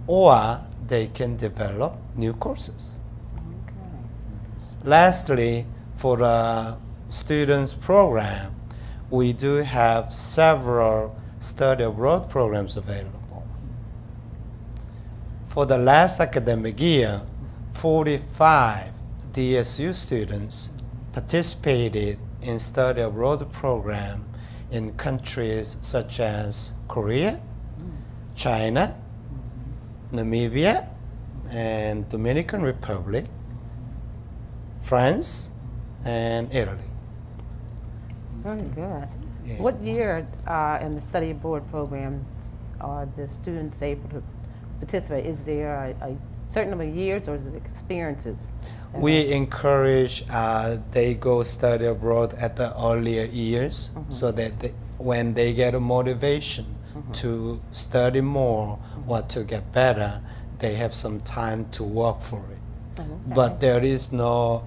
or they can develop new courses. Okay. Lastly, for the students program, we do have several study abroad programs available. For the last academic year, 45 DSU students participated in study abroad program in countries such as Korea, China, Namibia, and Dominican Republic, France, and Italy. Very good. Yeah. What year in the study abroad programs are the students able to participate? Is there a certain number of years, or is it experiences? We encourage they go study abroad at the earlier years, so that when they get a motivation to study more or to get better, they have some time to work for it. Okay. But there is no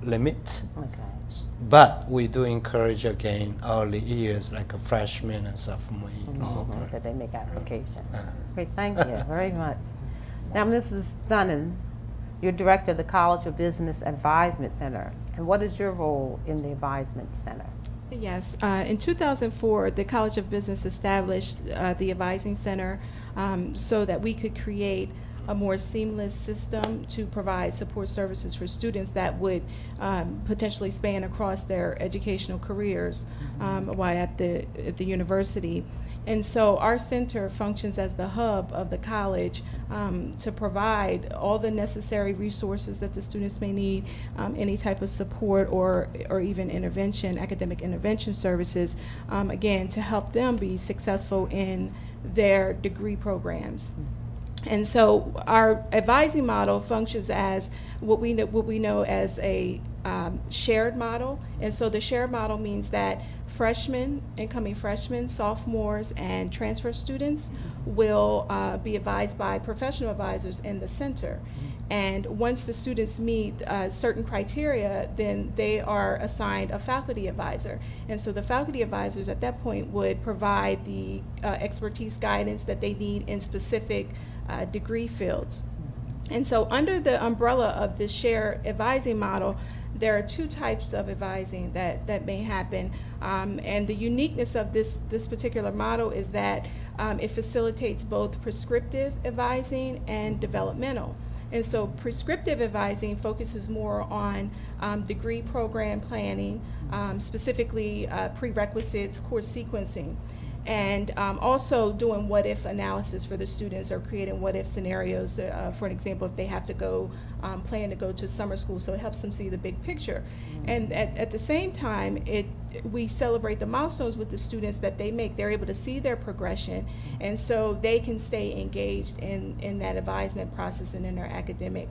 limit. Okay. But we do encourage again early years, like a freshman and sophomore years. That they make application. Uh-huh. Great, thank you very much. Now, Mrs. Dunnan, you're director of the College of Business Advisement Center. And what is your role in the Advisement Center? Yes, in 2004, the College of Business established the Advising Center so that we could create a more seamless system to provide support services for students that would potentially span across their educational careers while at the university. And so our center functions as the hub of the college to provide all the necessary resources that the students may need, any type of support or even intervention, academic intervention services, again, to help them be successful in their degree programs. And so our advising model functions as what we know as a shared model. And so the shared model means that freshmen, incoming freshmen, sophomores, and transfer students will be advised by professional advisors in the center. And once the students meet certain criteria, then they are assigned a faculty advisor. And so the faculty advisors at that point would provide the expertise guidance that they need in specific degree fields. And so under the umbrella of this shared advising model, there are two types of advising that may happen. And the uniqueness of this particular model is that it facilitates both prescriptive advising and developmental. And so prescriptive advising focuses more on degree program planning, specifically prerequisites, course sequencing, and also doing what-if analysis for the students, or creating what-if scenarios. For an example, if they have to go, plan to go to summer school, so it helps them see the big picture. And at the same time, we celebrate the milestones with the students that they make. They're able to see their progression, and so they can stay engaged in that advisement process and in their academic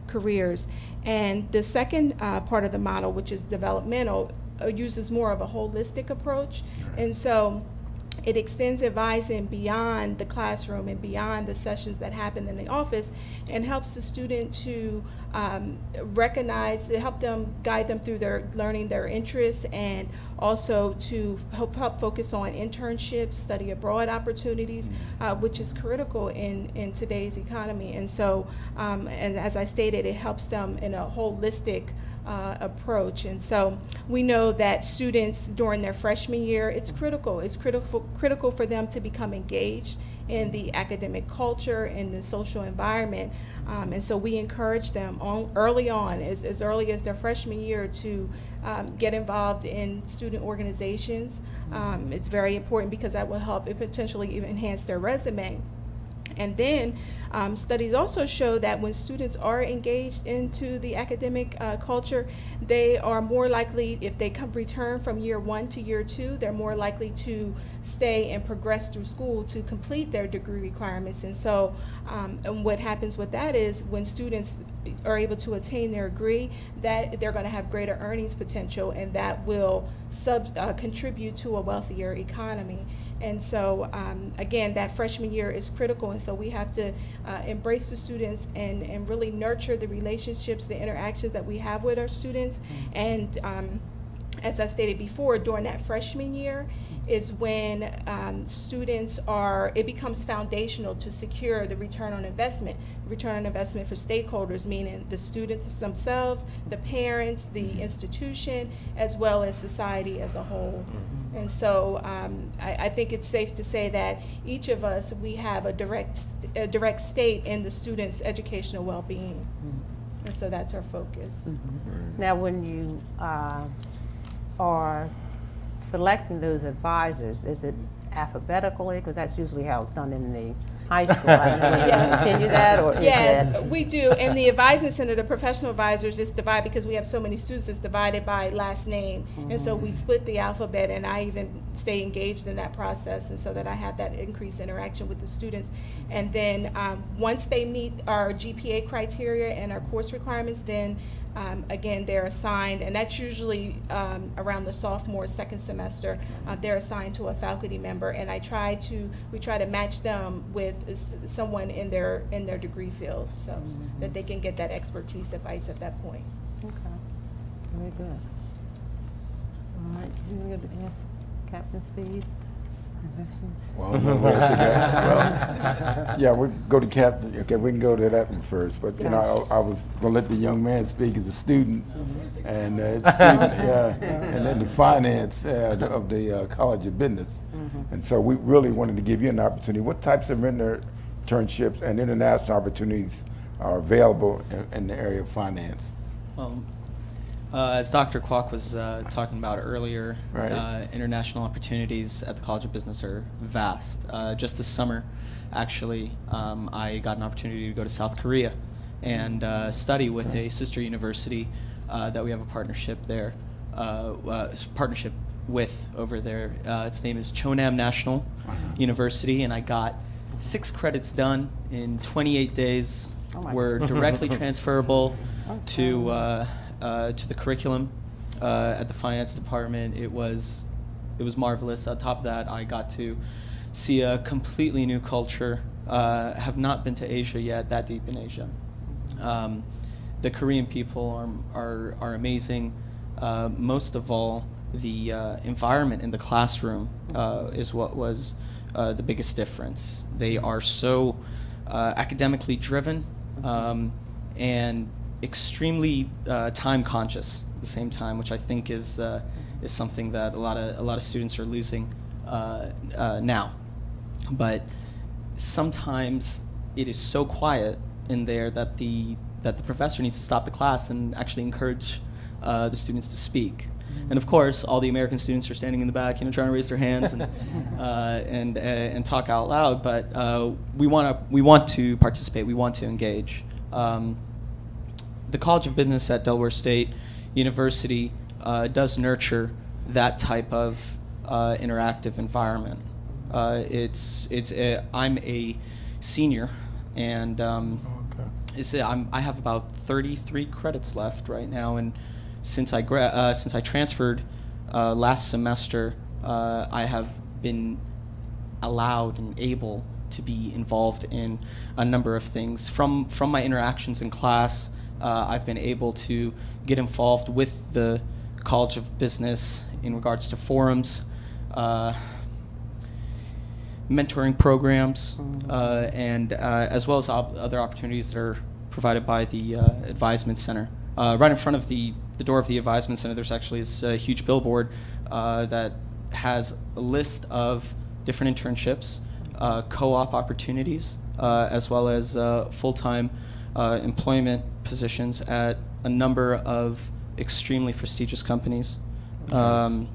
careers. And the second part of the model, which is developmental, uses more of a holistic approach. And so it extends advising beyond the classroom and beyond the sessions that happen in the office, and helps the student to recognize, help them, guide them through their learning, their interests, and also to help focus on internships, study abroad opportunities, which is critical in today's economy. And so, and as I stated, it helps them in a holistic approach. And so we know that students during their freshman year, it's critical for them to become engaged in the academic culture and the social environment. And so we encourage them early on, as early as their freshman year, to get involved in student organizations. It's very important because that will help it potentially even enhance their resume. And then studies also show that when students are engaged into the academic culture, they are more likely, if they return from year 1 to year 2, they're more likely to stay and progress through school to complete their degree requirements. And so and what happens with that is, when students are able to attain their degree, that they're going to have greater earnings potential, and that will contribute to a wealthier economy. And so, again, that freshman year is critical, and so we have to embrace the students and really nurture the relationships, the interactions that we have with our students. And as I stated before, during that freshman year, is when students it becomes foundational to secure the return on investment. Return on investment for stakeholders, meaning the students themselves, the parents, the institution, as well as society as a whole. And so I think it's safe to say that each of us, we have a direct stake in the students' educational well-being. And so that's our focus. Now, when you are selecting those advisors, is it alphabetically? Because that's usually how it's done in the high school. I know you continue that, or is Yes, that? we do. In the advisement center, the professional advisors is divided, because we have so many students, it's divided by last name. And so we split the alphabet, and I even stay engaged in that process, and so that I have that increased interaction with the students. And then once they meet our GPA criteria and our course requirements, then again, they're assigned, and that's usually around the sophomore, second semester. They're assigned to a faculty member, and we try to match them with someone in their degree field, so that they can get that expertise advice at that point. Okay, very good. All right, you going to ask Captain Speed questions? Well, we're at the well, yeah, we go to Captain. Okay, we can go to that one first. But you know, I was gonna let the young man speak as a student, and and then the finance of the College of Business. And so we really wanted to give you an opportunity. What types of internships and international opportunities are available in the area of finance? As Dr. Kwok was talking about earlier, Right. international opportunities at the College of Business are vast. Just this summer, actually, I got an opportunity to go to South Korea and study with a sister university that we have a partnership with over there. Its name is Chonam National University, and I got 6 credits done in 28 days. Oh my Were directly transferable to the curriculum at the finance department. It was marvelous. On top of that, I got to see a completely new culture. Have not been to Asia yet, that deep in Asia. The Korean people are amazing. Most of all, the environment in the classroom is what was the biggest difference. They are so academically driven and extremely time conscious at the same time, which I think is something that a lot of students are losing now. But sometimes it is so quiet in there that the professor needs to stop the class and actually encourage the students to speak. And of course, all the American students are standing in the back, trying to raise their hands and talk out loud. But we want to participate. We want to engage. The College of Business at Delaware State University does nurture that type of interactive environment. I'm a senior, and I have about 33 credits left right now. And since I transferred last semester, I have been allowed and able to be involved in a number of things. From my interactions in class, I've been able to get involved with the College of Business in regards to forums, mentoring programs, and as well as other opportunities that are provided by the Advisement Center. Right in front of the door of the Advisement Center, there's actually this huge billboard that has a list of different internships, co-op opportunities, as well as full-time employment positions at a number of extremely prestigious companies whom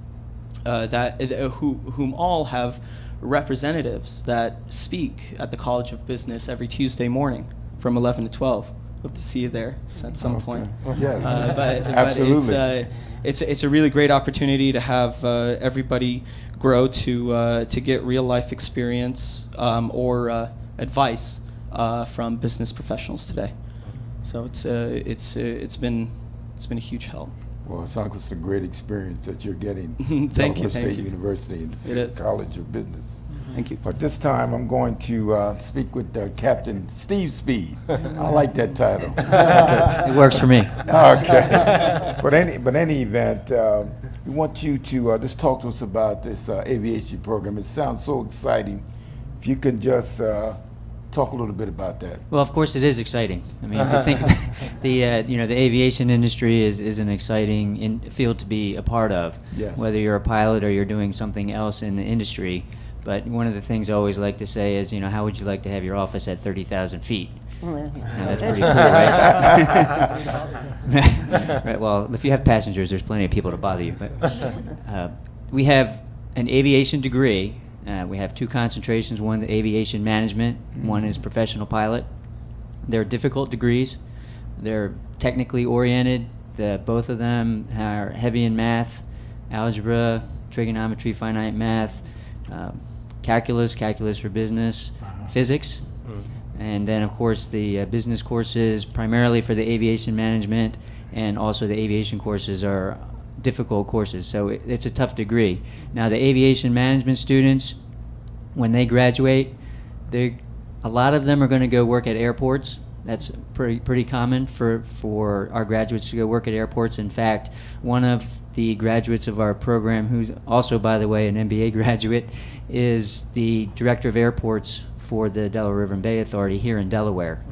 all have representatives that speak at the College of Business every Tuesday morning from 11 to 12. Hope to see you there at some point. Yes, But absolutely. it's a really great opportunity to have everybody grow to get real life experience or advice from business professionals today. So it's been a huge help. Well, it sounds like it's a great experience that you're getting. Thank you, Delaware thank State you. University and It is. College of Business. Thank you. But this time, I'm going to speak with Captain Steve Speed. I like that title. It works for me. Okay. But any event, We want you to just talk to us about this aviation program. It sounds so exciting. If you can just talk a little bit about that. Well, of course, it is exciting. I mean, if you think about the aviation industry is an exciting field to be a part of. Yes. Whether you're a pilot or you're doing something else in the industry. But one of the things I always like to say is, how would you like to have your office at 30,000 feet? That's pretty cool, right? Right. Well, if you have passengers, there's plenty of people to bother you. But we have an aviation degree. We have 2 concentrations. One's aviation management. One is professional pilot. They're difficult degrees. They're technically oriented. Both of them are heavy in math, algebra, trigonometry, finite math, calculus for business, physics. And then, of course, the business courses, primarily for the aviation management, and also the aviation courses are difficult courses. So it's a tough degree. Now, the aviation management students, when they graduate, a lot of them are going to go work at airports. That's pretty common for our graduates to go work at airports. In fact, one of the graduates of our program, who's also, by the way, an MBA graduate, is the director of airports for the Delaware River and Bay Authority here in Delaware.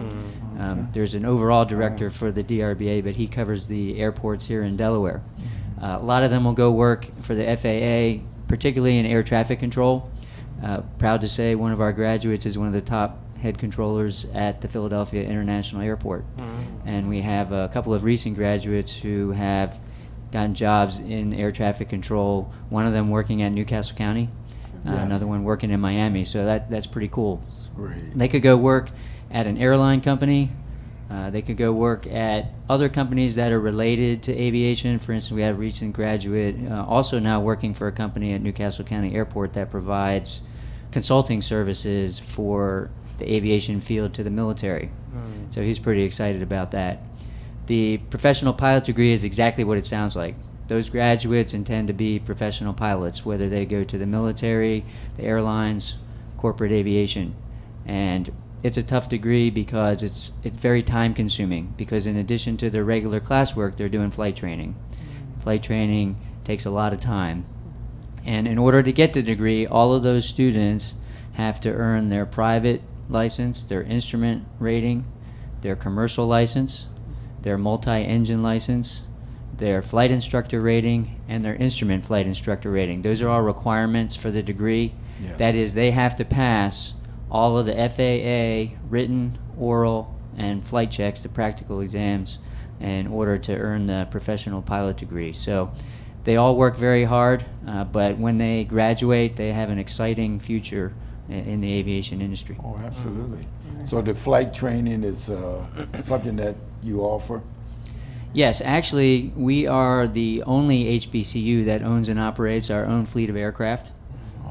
There's an overall director for the DRBA, but he covers the airports here in Delaware. A lot of them will go work for the FAA, particularly in air traffic control. Proud to say one of our graduates is one of the top head controllers at the Philadelphia International Airport. And we have a couple of recent graduates who have gotten jobs in air traffic control, one of them working at Newcastle County, another one working in Miami, so that's pretty cool. Great. They could go work at an airline company. They could go work at other companies that are related to aviation. For instance, we have a recent graduate also now working for a company at Newcastle County Airport that provides consulting services for the aviation field to the military. So he's pretty excited about that. The professional pilot degree is exactly what it sounds like. Those graduates intend to be professional pilots, whether they go to the military, the airlines, corporate aviation. And it's a tough degree because it's very time consuming, because in addition to their regular classwork, they're doing flight training. Flight training takes a lot of time. And in order to get the degree, all of those students have to earn their private license, their instrument rating, their commercial license, their multi-engine license, their flight instructor rating, and their instrument flight instructor rating. Those are all requirements for the degree. Yeah. That is, they have to pass all of the FAA written, oral, and flight checks, the practical exams, in order to earn the professional pilot degree. So they all work very hard, but when they graduate, they have an exciting future in the aviation industry. Oh, absolutely. So the flight training is something that you offer? Yes, actually, we are the only HBCU that owns and operates our own fleet of aircraft.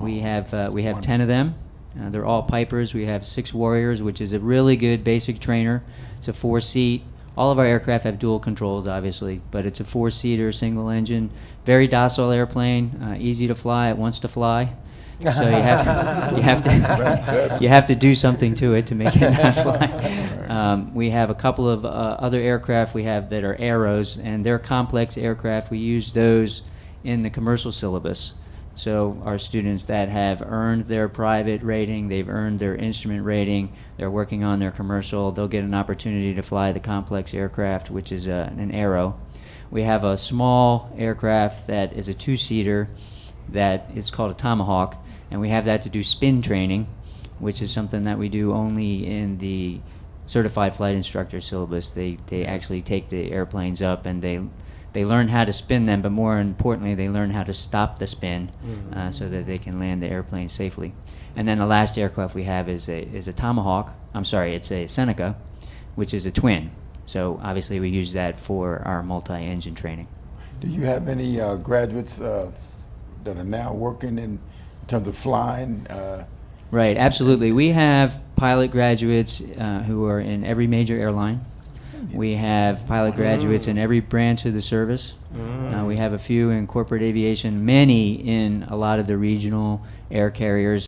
We have 10 of them. They're all Pipers. We have 6 Warriors, which is a really good basic trainer. It's a 4-seat. All of our aircraft have dual controls, obviously, but it's a 4-seater, single engine, very docile airplane, easy to fly. It wants to fly. So you have to do something to it to make it not fly. We have a couple of other aircraft we have that are Arrows, and they're complex aircraft. We use those in the commercial syllabus. So our students that have earned their private rating, they've earned their instrument rating, they're working on their commercial, they'll get an opportunity to fly the complex aircraft, which is an Arrow. We have a small aircraft that is a 2-seater that is called a Tomahawk, and we have that to do spin training, which is something that we do only in the certified flight instructor syllabus. They actually take the airplanes up and they learn how to spin them, but more importantly, they learn how to stop the spin so that they can land the airplane safely. And then the last aircraft we have is a Tomahawk. I'm sorry, it's a Seneca, which is a twin. So obviously we use that for our multi-engine training. Do you have any graduates that are now working in terms of flying? Right, absolutely. We have pilot graduates who are in every major airline. We have pilot graduates in every branch of the service. We have a few in corporate aviation, many in a lot of the regional air carriers.